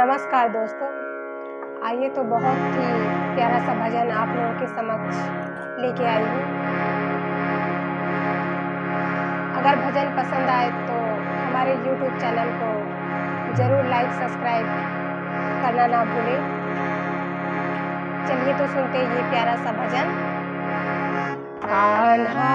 नमस्कार दोस्तों। आइए तो बहुत ही प्यारा सा भजन आप लोगों के समक्ष लेके आई हूँ। अगर भजन पसंद आए तो हमारे YouTube चैनल को ज़रूर लाइक सब्सक्राइब करना ना भूलें। चलिए तो सुनते ये प्यारा सा भजन। कान्हा